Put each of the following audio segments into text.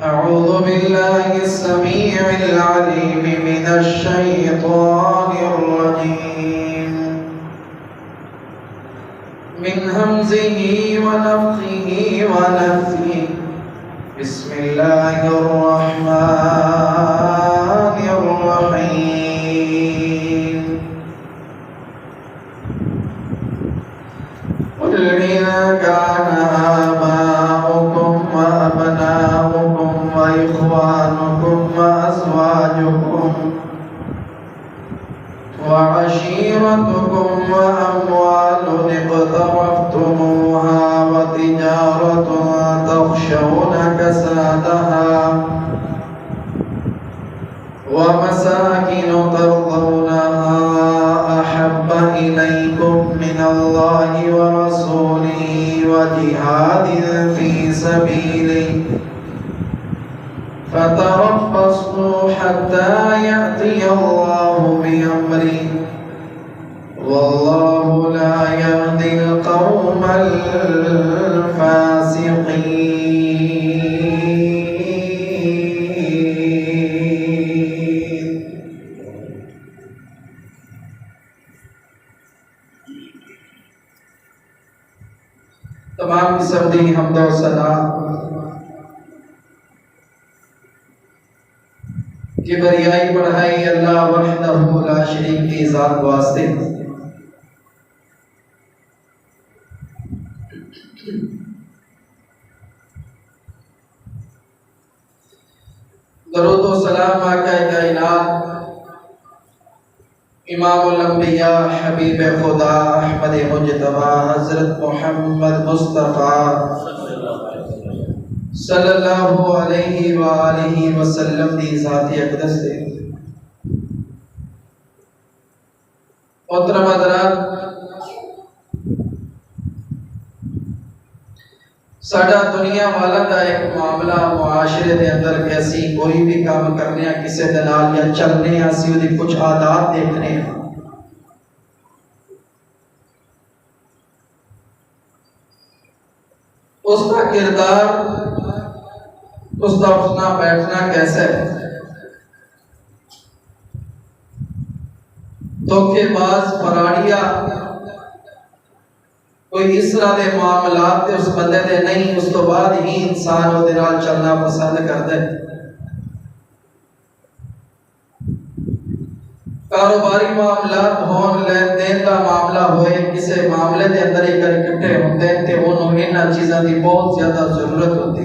أعوذ بالله السميع العليم من الشيطان الرجيم من همزه ونفخه ونفثه بسم الله الرحمن الرحيم قل إن كان آباؤكم وأبناؤكم وإخوانكم وأزواجكم وعشيرتكم وأموال اقترفتموها وتجارة تخشون كسادها ومساكن ترضونها أحب إليكم من الله ورسوله وجهاد في سبيله فتربصوا حتى يأتي الله بأمره والله لا يهدي القوم الفاسقين. تمام قسم دی حمد و ثنا کبریائی بڑھائی اللہ وحدہ لا شریک کی ذات واسطے. درود و سلام آقا کائنات امام الانبیاء حبیب خدا احمد مجتبی حضرت محمد مصطفیٰ صلی اللہ علیہ وآلہ وسلم دی ذات اقدس دے. محترم حضرات، ساڈا دنیا والا دا ایک معاملہ معاشرے دے اندر کہ اسی کوئی بھی کام کرنے ہیں کسے دے نال یا چلنے ہیں اسی دی کچھ عادات دیکھنے ہیں. اس کا کردار، اس کا اٹھنا بیٹھنا کیسے ہے. دھوکے باز فراڈیا کوئی اس طرح دے معاملات تے اس بندے دے نہیں، اس تو بعد ہی انسان وہ نال چلنا پسند کرتا ہے. کاروباری معاملات ہون، لین دین کا معاملہ ہوئے، کسی معاملے دے اندر ایک اکٹھے ہوتے ہیں تے انہوں ان چیزاں دی بہت زیادہ ضرورت ہوتی.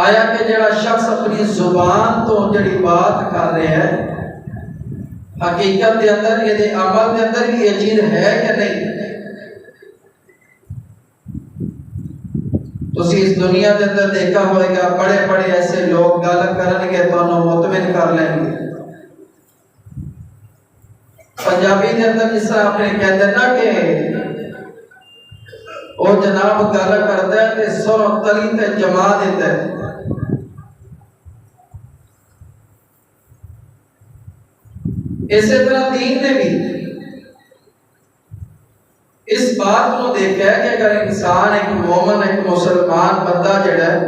آیا کہ جڑا شخص اپنی زبان تو جڑی بات کر رہے ہیں حقیقت دے اندر یہ دے عمل دے اندر بھی یہ چیز ہے یا نہیں. تو اس دنیا دے اندر دیکھا ہوئے گا بڑے بڑے ایسے لوگ گل کرن گے تو انہوں مطمئن کر لیں گے. پنجابی دے اندر جس طرح اپنے کہتے ہیں نا کہ وہ جناب گل کرتا ہے تے سر و تلی تے جما دیتا ہے. اسی طرح دین نے بھی اس بات کو دیکھا ہے کہ اگر انسان ایک مومن ایک مسلمان بندہ جڑا ہے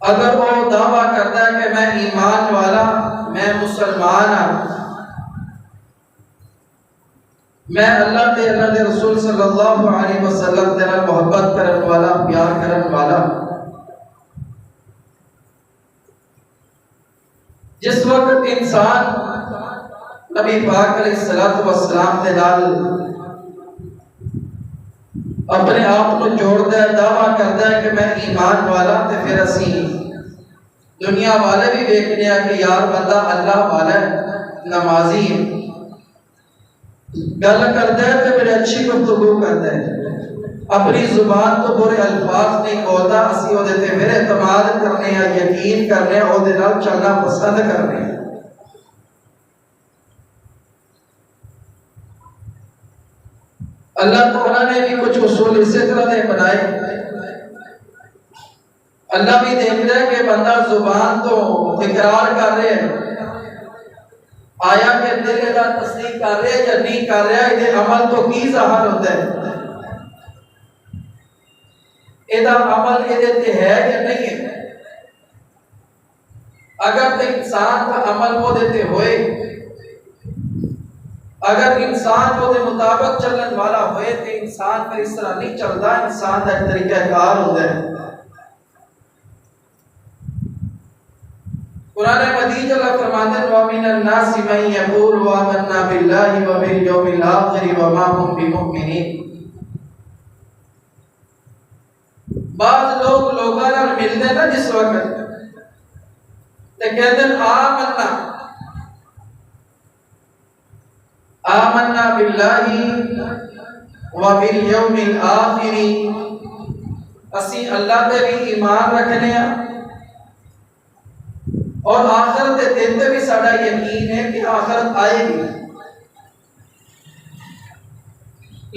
اگر وہ دعویٰ کرتا ہے کہ میں ایمان والا، میں مسلمان ہوں، میں اللہ دے رسول صلی اللہ علیہ وسلم دے نال محبت کرن والا، پیار کرن والا، جس وقت انسان نبی پاک علیہ الصلوۃ والسلام دے نال اپنے آپ کو جوڑتا ہے، دعویٰ کرتا ہے کہ میں ایمان والا، تے پھر اسی دنیا والے بھی دیکھنے ہیں کہ یار بندہ اللہ والا ہے، نمازی ہے، گل کرتا ہے تے پھر اچھی گفتگو کرتا ہے، اپنی زبان تو برے الفاظ نہیں بولتا، اسی وہ دیتے پھر اعتماد کرنے ہیں، یقین کرنے ہیں، وہ دے نال چلنا پسند کرنے ہیں. اللہ تعالیٰ نے بھی کچھ اصول اسی طرح دے بنائے. اللہ بھی دیکھ رہا ہے کہ بندہ زبان تو اقرار کر رہے ہیں، آیا کہ دل کا تصدیق کر رہے یا نہیں کر رہا، یہ عمل تو کی ظاہر ہوتا ہے. یہ عمل یہ ہے یا نہیں ہے؟ اگر تو انسان کا عمل وہ دیتے ہوئے، اگر انسان وہ دے مطابق چلن والا ہوئے تو انسان پر اس طرح نہیں چلتا، انسان کا ایک طریقہ کار ہوتا ہے۔ قرآن مجید اللہ فرماتے ہیں وَمِنَ النَّاسِ مَن يَقُولُ آمَنَّا بِاللَّهِ وَبِالْيَوْمِ الْآخِرِ وَمَا هُمْ بِمُؤْمِنِينَ۔ بعض لوگ لوگاں نال ملتے نا جس وقت تے کہتے ہیں آمنا باللہ وبالیوم الآخر، اسی اللہ تے بھی ایمان رکھنے ہیں اور آخرت دے دن تے بھی ساڈا یقین ہے کہ آخرت آئے گی۔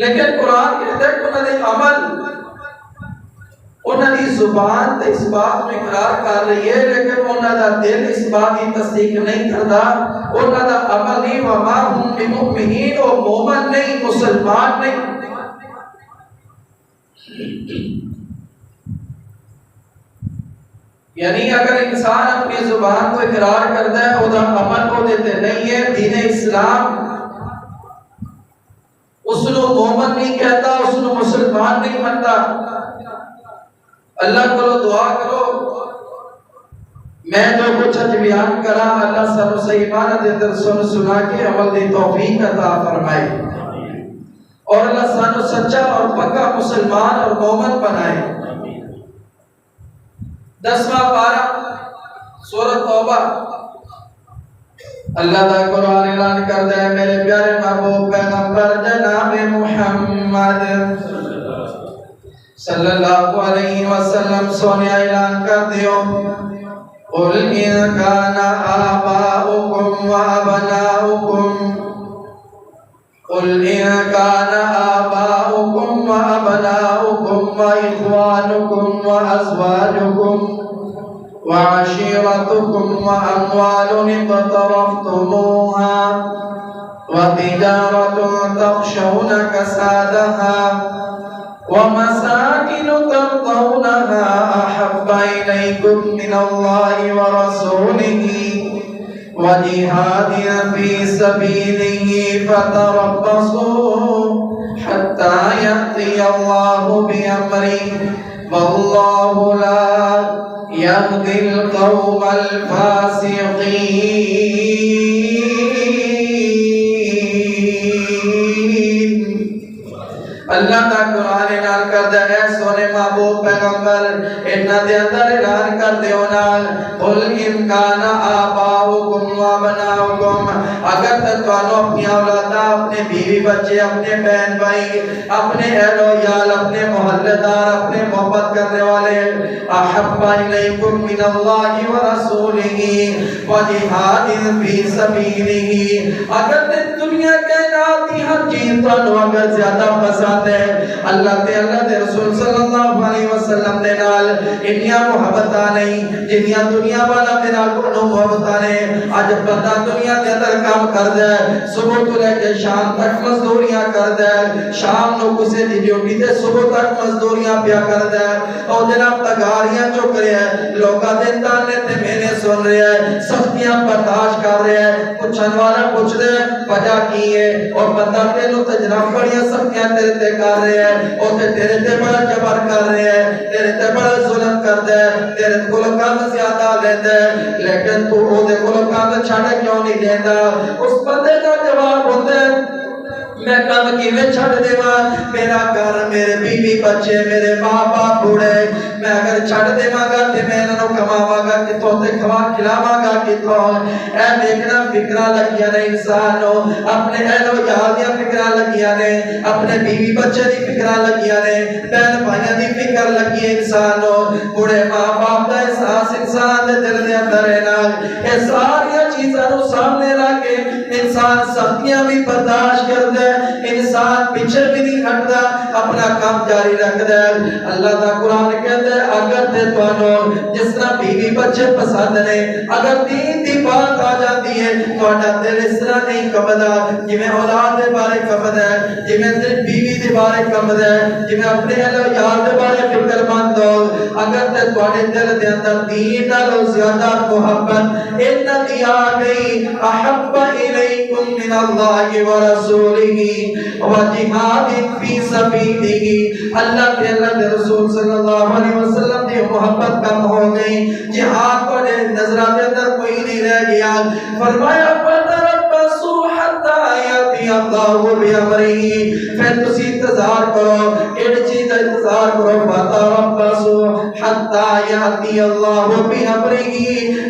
لیکن قرآن کہتا ہے کہ انہوں نے عمل، انہوں نے زبان تے اس بات میں اقرار کر رہی ہے لیکن انہوں نے دل اس بات کی تصدیق نہیں کرتا، انہوں نے عمل نہیں، وما ہم بمؤمنین، وہ مومن نہیں، مسلمان نہیں۔ یعنی اگر انسان اپنی زبان کو اقرار کرتا ہے وہ عمل کو دیتے نہیں ہے، دین اسلام اس کو مومن نہیں کہتا، اس کو مسلمان نہیں مانتا۔ اللہ کو دعا کرو، میں جو کچھ اج بیان کرا اللہ سب سے ایمان دے در سنا کے عمل دی توفیق عطا فرمائے اور اللہ سانو سچا اور پکا مسلمان اور مومن بنائے۔ 10واں پارہ سورۃ توبہ، اللہ دا قرآن اعلان کرتا ہے میرے پیارے محبوب پیغمبر جناب محمد صلی اللہ علیہ وسلم سونے اعلان کر دیو قل ان کان آباؤکم و ابناؤکم، قل ان کان آباؤکم و ابناؤکم و اخوانکم و ازواجکم و عشیرتکم و اموال اقترفتموها و تجارت تخشون کسادها ومساكن ترضونها أحب إليكم من الله ورسوله وجهاد في سبيله فتربصوا حتى يأتي الله بأمره والله لا يهدي القوم الفاسقين۔ اللہ کا قرآن اعلان کرتا ہے سونے محبوب پیغمبر انہاں دے اندر اعلان کر دیو نال قل ان کان آباؤکم و ابناؤکم، اگر تانوں اپنی اولاداں، اپنے بیوی بچے، اپنے بہن بھائی، اپنے اہل و عیال، اپنے محلے دار، اپنے محبت کرنے والے احب الیکم من اللہ و رسولہ و جہاد فی سبیلہ، اگر دنیا کائنات کی ہر چیز تانوں اگر زیادہ پسند ہے اللہ تے اللہ دے رسول صلی اللہ علیہ وسلم دے نال انیاں محبتاں نہیں جنیاں دنیا والا دے نال کو محبتاں نے۔ اج بندہ دنیا دے اندر کام کردا ہے، صبح تو لے کے شام تک مزدوریاں کردا ہے، شام نو کسے دی ڈیوٹی تے صبح تک مزدوریاں پیا کردا ہے اور جناب تگاریاں چک رہا ہے، لوکاں دے تانے تے مینے سن رہا ہے، سختیاں برداشت کر رہا ہے، پوچھن والا پوچھ دے وجہ کی ہے اور بندہ تینوں تے جناب بڑیاں سختیاں تیرے تے کر رہے ہیں اور تیرے تے بڑا جبر کر رہے ہیں، تیرے تے بڑا ظلم کرتا ہے، تیرے کو کم زیادہ لیتا ہے، لیکن تو او دے کو کم چھڑ کیوں نہیں دیتا؟ اس بندے کا جواب ہوتا ہے میں کم کیویں چھڑ دیواں، میرا گھر، میرے بیوی بچے، میرے ماں باپ بوڑھے، میں اگر چھڑ دیواں گا تے میں انہاں نوں کماواں گا کتھوں تے کھلاواں گا کتھوں؟ اے دیکھنا فکراں لگیاں نے انسان نوں، اپنے اہل و عیال دیاں فکراں لگیاں نے، اپنے بیوی بچے دی فکراں لگیاں نے، بہن بھائیاں دی فکر لگی ہے انسان نوں، بوڑھے ماں باپ دا احساس انسان دے دل دے اندر ہے نا، اے ساری چیزاں نوں سامنے رکھ کے انسان سختیاں بھی برداشت کردا ہے، انسان پیچھے بھی نہیں ہٹدا، اپنا کام جاری رکھدا ہے۔ اللہ دا قرآن کہتا ہے اگر تے تانوں جس طرح بیوی بچے پسند نے اگر دین دی بات آ جاتی ہے تہاڈا دل اس طرح نہیں کمدا جویں اولاد دے بارے کمدا ہے، جویں بیوی دے بارے کمدا ہے، جویں اپنے اہل یار دے بارے فکر مند ہو۔ اگر تے تہاڈے دل دے اندر دین نالوں زیادہ محبت اتنا دیا گئی احب الیکم من اللہ ورسولہ وجہاد فی سبیلہ، اللہ کے اللہ کے رسول صلی اللہ علیہ وسلم کی محبت کم ہو گئی، جہاد کو نظرہ دے اندر کوئی نہیں رہ گیا۔ فرمایا فتربصوا حتی یاتی اللہ بامرہ، پھر تسی انتظار کرو، ایک چیز انتظار کرو، فتربصوا حتی یاتی اللہ بامرہ،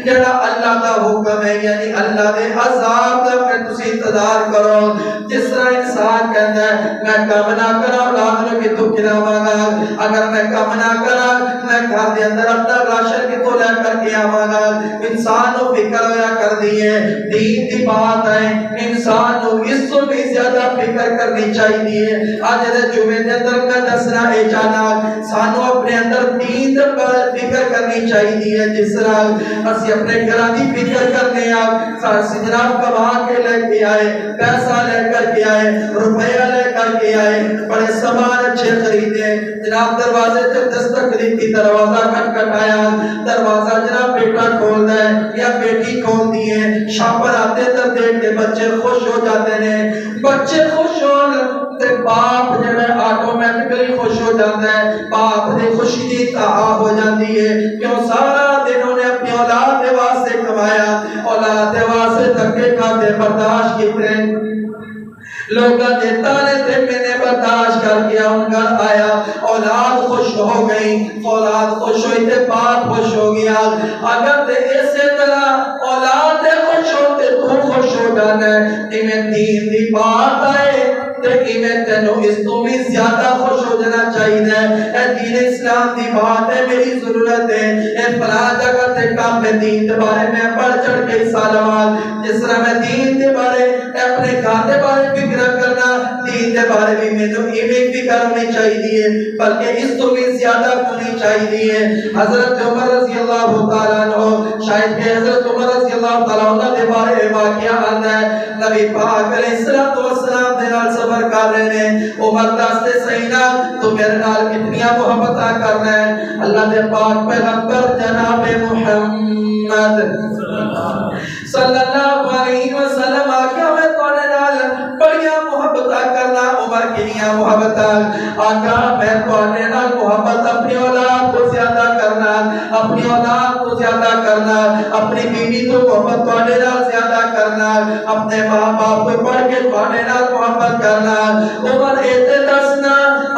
جڑا اللہ دا حکم ہے یعنی اللہ دے عذاب دا پھر تسی انتظار کرو۔ جس طرح انسان کہتا ہے میں کام نہ کرا اولاد نوں کتوں کھلاواں گا، اگر میں کام نہ کرا میں گھر دے اندر اپنا راشن کتوں لے کر کے آواں گا۔ انسان نوں فکر ہویا کر دی ہے، دین دی بات ہے انسان نوں اس تو بھی زیادہ فکر کرنی چاہیے۔ اج دے جمعے دے اندر میں دسنا اے جانا سانو اپنے اندر دین دے بارے فکر کرنی چاہیے، جس طرح اسی اپنے گھراں دی فکر کرنے آ سارے جناب کما کے لے کے آئے، پیسہ لے کر کے آئے، روپیہ لے کر کے آئے، بڑے سامان اچھے خریدے، جناب دروازے سے دستک دی تھی، دروازہ کھٹکھٹایا، دروازہ جناب بیٹا کھول دے یا بیٹی کھول دیے، شاپر آتے تو دیکھ کے بچے خوش ہو جاتے ہیں، بچے خوش ہون تے باپ جو ہے آٹومیٹکلی خوش ہو جاتا ہے، باپ دی خوشی دی انتہا ہو جاتی ہے، کیوں سارا دن انہیں اپنی اولاد دے واسطے کمایا، اولاد دے واسطے دھکے کھاتے برداشت کیتے، لوگاں دے تانے تے میں برداشت کر کے ان گھر آیا، اولاد خوش ہو گئی، اولاد خوش ہوئی تے باپ خوش ہو گیا۔ اگر تے اسی طرح اولاد دے خوش ہوتے تو خوش ہو جانا ہے، ایویں دین دی بات آئے تے ایویں تینوں اس تو بھی زیادہ خوش ہو جانا چاہیے۔ اے دین اسلام دی بات ہے، میری ضرورت ہے، اے فلاں جگہ تے کام میں دین دے بارے میں بڑھ چڑھ کے حصہ لواں، جس طرح میں دین دے بارے اپنے گھر دے بارے فکر کرنا، دین دے بارے بھی مینوں ایویں فکر ہونی چاہیے، بلکہ اس تو بھی زیادہ ہونی چاہیے۔ حضرت عمر رضی اللہ تعالیٰ عنہ، شاید کہ حضرت عمر رضی اللہ تعالیٰ عنہ دے بارے واقعہ آتا ہے، نبی پاک علیہ السلام دے نال سفر کر رہے ہیں، عمر دستے صحیح نا تو میرے نال کتنیاں محبتاں کرنا ہے، اللہ دے پاک پیغمبر جناب محمد صلی اللہ علیہ وسلم آقا میں تواڈے نال بڑیاں محبتاں کرنا، عمر کنیاں محبتاں آقا میں تواڈے نال محبت اپنی اولاد کو زیادہ کرنا، اپنی اولاد کو زیادہ کرنا، اپنی بیوی کو محبت تواڈے نال زیادہ کرنا، اپنے ماں باپ کو پڑھ کے تواڈے نال محبت کرنا۔ عمر ایتے دسنا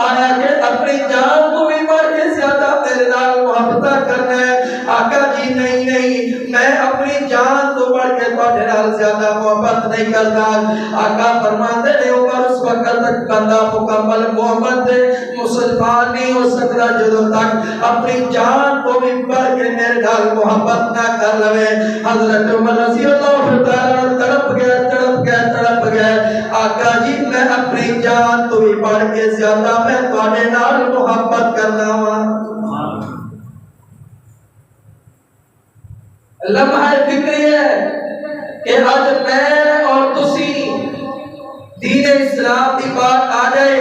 آیا کہ اپنی جان کو بھی پڑھ کے زیادہ میرے نال محبتاں کرنا ہے۔ آقا جی نہیں میں اپنی جان تو بڑھ کے تواڈے نال زیادہ محبت نہیں کرتا۔ آقا فرماتے ہیں عمر اس وقت تک بندہ مکمل محبت مسلمان نہیں ہو سکتا جدوں تک اپنی جان کو بھی بڑھ کے میرے نال محبت نہ کر لوے۔ حضرت عمر رضی اللہ تعالیٰ تڑپ گئے آقا جی میں اپنی جان تو بھی بڑھ کے زیادہ میں تواڈے نال محبت کرنا وا۔ لمحہ فکری ہے کہ آج میں اور تسی دین اسلام دی بات آ جائے،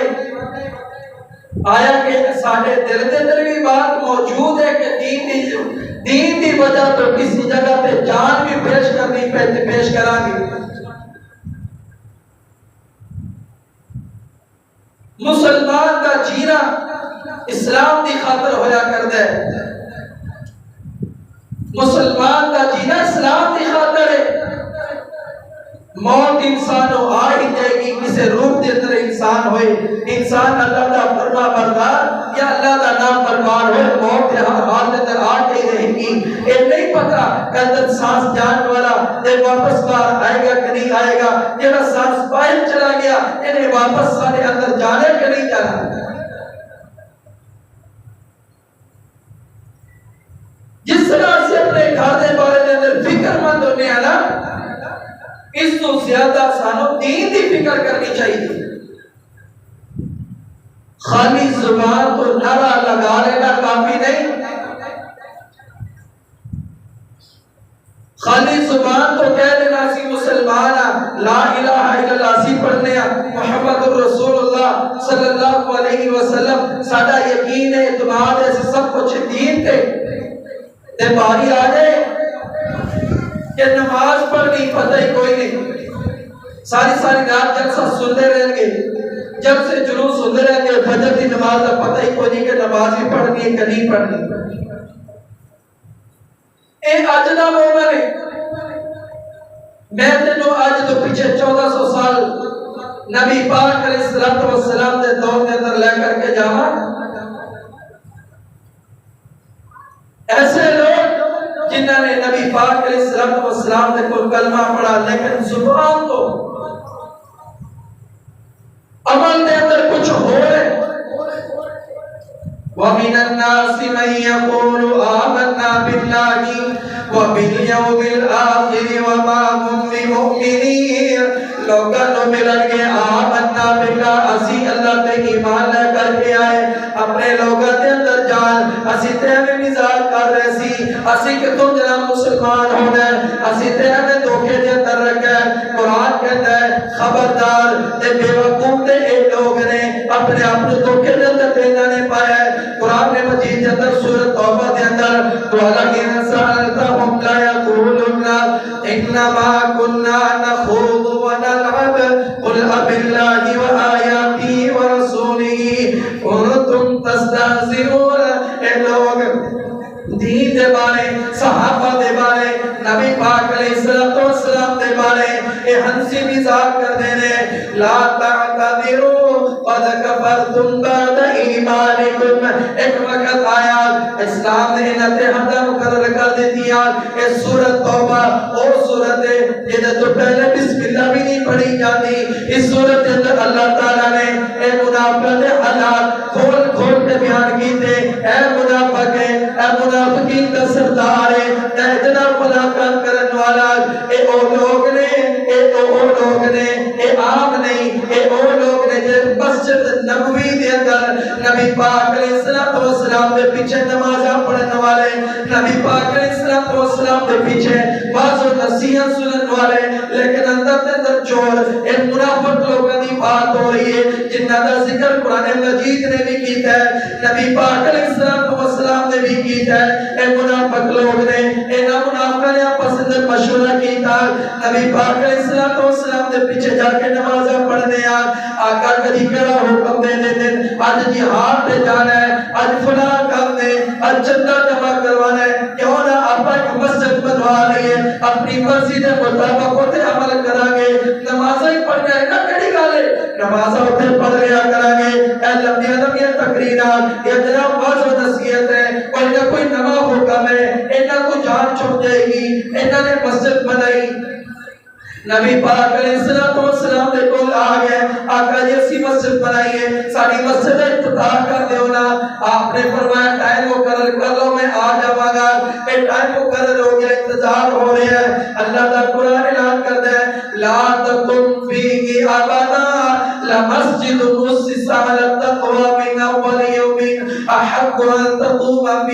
آیا کہ ساڈے دل دے اندر بھی بات موجود ہے کہ دین دی وجہ تو کسی جگہ تے جان بھی پیش کراں گے۔ مسلمان کا جینا اسلام دی خاطر ہویا کردا ہے، مسلمان کا جینا اسلام دی خاطر ہے۔ موت انسان ہو آ ہی جائے گی، کسے روپ دے اندر انسان ہوئے، انسان اللہ دا فرما بردار یا اللہ دا نام بردار ہوئے، موت دے حال دے اندر آ کے رہے گی۔ یہ نہیں پتا کہ سانس جان والا یہ واپس باہر آئے گا کہ نہیں آئے گا، جہاں سانس باہر چلا گیا انہیں واپس سارے اندر جانے کہ نہیں جانا۔ جس طرح سے اپنے گھر دے بارے دے اندر فکر مند ہونے آنا، اس تو زیادہ سانو دین دی فکر کرنی چاہیے۔ خالی زبان تو نعرہ لگا لینا کافی نہیں، خالی زبان تو کہہ دینا سی مسلمان لا الہ الا اللہ سی پڑھنے محمد رسول اللہ صلی اللہ علیہ وسلم ساڈا یقین ہے اعتماد ہے سب کچھ دین تے باری آ جائے کہ نماز پڑھنی پتہ ہی کوئی نہیں، ساری رات جلسہ سنتے رہیں گے، جب سے جلوس سنتے رہیں گے، فجر کی نماز کا پتہ ہی کوئی نہیں کہ نماز بھی پڑھنی ہے کہ نہیں پڑھنی۔ اے اج دا مومن ہے، میں تینوں اج تو پیچھے 1400 سال نبی پاک علیہ الصلوۃ والسلام دے دور کے اندر لے کر کے جاواں، ایسے لوگ جنہوں نے نبی پاک علیہ الصلوۃ والسلام دے کو کلمہ پڑھا لیکن زبان تو عمل دے اندر کچھ ہو رہے۔ وَمِنَ النَّاسِ مَن يَقُولُ آمَنَّا بِاللَّهِ وَبِالْيَوْمِ الْآخِرِ وَمَا هُم بِمُؤْمِنِينَ، لوگاں نو ملن گے آمنا باللہ اسی اللہ تے ایمان لے کر کے آئے، اپنے لوگاں دے اندر جان اسی تے میں مزاج کر رہے سی، اسی کہ تم جناب مسلمان ہونا ہے، اسی تے میں دھوکے دے اندر رکھا ہے۔ قرآن کہتا ہے خبردار تے بے وقوف تے اے لوگ نے اپنے آپ کو دھوکے دے اندر دینا نہیں پایا ہے۔ قرآن مجید کے اندر سورۃ توبہ کے اندر وَلَئِن سَأَلْتَهُمْ لَيَقُولُنَّ إِنَّمَا كُنَّا نَخُوضُ وَنَلْعَبُ قُلْ أَبِاللَّهِ وَآيَاتِهِ وَرَسُولِهِ كُنتُمْ تَسْتَهْزِئُونَ۔ اے لوگ دین دے بارے، صحابہ دے بارے، نبی پاک علیہ السلام دے بارے اے ہنسی مذاق کر دینے، لا تعتذروا قد کفرتم بعد ایمانکم۔ ایک وقت آیا اسلام نے انہیں حد مقرر کر دیتی ہے، اس سورۃ توبہ او سورت ہے جنہیں تو پہلے بسم اللہ بھی نہیں پڑھی جاتی، اس سورت کے اندر اللہ تعالیٰ نے اے منافقت حالات کھول کھول کے بیان کی تھے، اے منافق ہے، اے منافقین کا سردار ہے، اے جناب ملاقات کرن والا، اے او لوگ نے، اے او لوگ نے، اے عام نہیں، اے او لوگ نے جو مسجد نبوی دے اندر نبی پاک علیہ السلام دے پیچھے نمازاں پڑھنے والے، نبی پاک علیہ السلام دے پیچھے بعض و نصیحت سنن والے، لیکن اندر دے اندر چور، اے منافق لوگوں کی بات ہو رہی ہے جنہ دا ذکر قرآن مجید نے بھی کیتا ہے، نبی پاک علیہ السلام نے بھی کیتا ہے۔ اے منافق لوگ نے، اے منافقہ نے آپس میں مشورہ کیتا، نبی پاک علیہ السلام دے پیچھے جا کے نمازاں پڑھنے آقا کدی کہڑا حکم دے دیتے آج جہاد پہ جانا ہے، آج فلاں کام نے، آج چندہ جمع کروانا ہے، کیوں نہ آپ ایک مسجد بنوا لئے، اپنی مرضی دے مطابق ہوتے عمل کریں گے، نمازیں پڑھنا ہے نا کڑی گالے، نمازیں ہوتے پڑھ لیا کریں گے۔ اے لمبی تقریرات یہ جناب باز و نصیحت ہے، کوئی نہ کوئی نوا حکم ہے، انہاں کو جان چھوڑ جائے گی، انہاں نے مسجد بنائی، نبی پاک علیہ السلام دے کول آ گئے، آقا جی اسی مسجد بنائیے، ساری مسجد افتتاح کر دیو نا، آپ نے فرمایا ٹائم مقرر کر لو میں آ جاواں گا، اے ٹائم مقرر ہو گیا، انتظار ہو رہا ہے، اللہ دا قرآن اعلان کرتا ہے لا تقم فیہ ابدا لمسجد اسس علی التقوی من اول یوم احق ان تقوم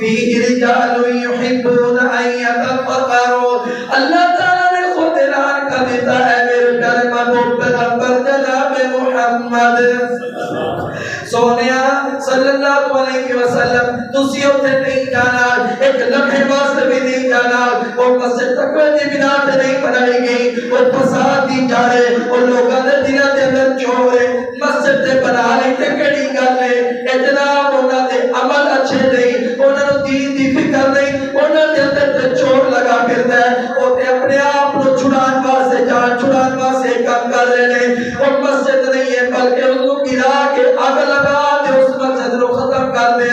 فیہ رجال یحبون ان یتفکروا۔ اللہ تعالی اعلان کر دیتا ہے میرے پیارے محبوب پیغمبر جناب محمد سونیا صلی اللہ علیہ وسلم، تسی اوتھے نہیں جانا، ایک لمحے واسطے بھی نہیں جانا، وہ مسجد تقوی دی بنا تے نہیں بنائی گئی، وہ فساد دی جا رہے، وہ لوگاں دے دلاں دے اندر چور ہے، مسجد تے بنا لئی تے کیڑی گل ہے، اے جناب انہاں دے عمل اچھے نہیں، انہاں نوں دین دی فکر نہیں، انہاں دے اندر تے چور لگا پھردا ہے، او تے اپنے آپ نوں چھڑان واسطے جان چھڑان واسطے کام کر رہے ہیں، وہ مسجد نہیں ہے بلکہ اس کو گرا کے اگ لگا دے اس مسجد کو ختم کر دے،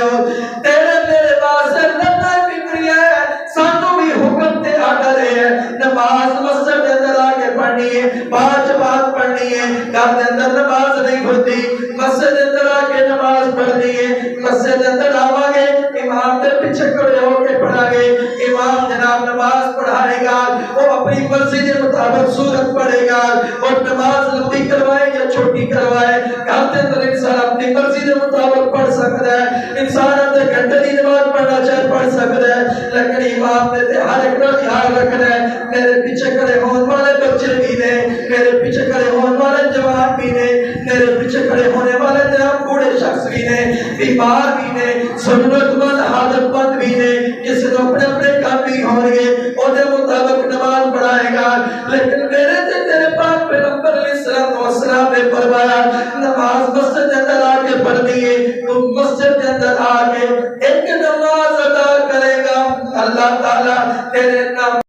تیرے میرے واسطے لڑنا فکری ہے، سانو بھی حکم تے آڈر ہے، نماز مسجد کے اندر آ کے پڑھنی ہے، پانچ بات پڑھنی ہے، گھر کے اندر نماز نہیں ہوتی، مسجد کے اندر آ کے نماز پڑھنی ہے، مسجد کے اندر آواں گے امام دے پیچھے کھڑے ہو کے پڑھا گے، امام جناب نماز پڑھائے گا، وہ اپنی مرضی کے مطابق سورت پڑھے گا، اور نماز لمبی کروائے یا چھوٹی کروائے، گھر کے اندر انسان اپنی مرضی کے مطابق پڑھ سکتا ہے، انسان اپنے گھنٹے کی نماز پڑھنا چاہے پڑھ سکتا ہے، لیکن امام نے تے ہر ایک کا خیال رکھنا ہے میرے پیچھے کھڑے ہونے والے بچے بھی نے، میرے پیچھے کھڑے ہونے والے جوان بھی نے، میرے پیچھے کھڑے ہونے والے جناب بوڑھے شخص بھی نے، بیمار بھی نے، ضرورت مند حاجت مند بھی نے، کسی نے اپنے اپنے کام بھی ہوں گے اور دے مطابق نماز پڑھائے گا، لیکن میرے تے تیرے پاک پیغمبر علیہ السلام نے فرمایا نماز مسجد کے اندر آ کے پڑھنی ہے، تو مسجد کے اندر آ کے ایک نماز ادا کرے گا اللہ تعالیٰ تیرے نام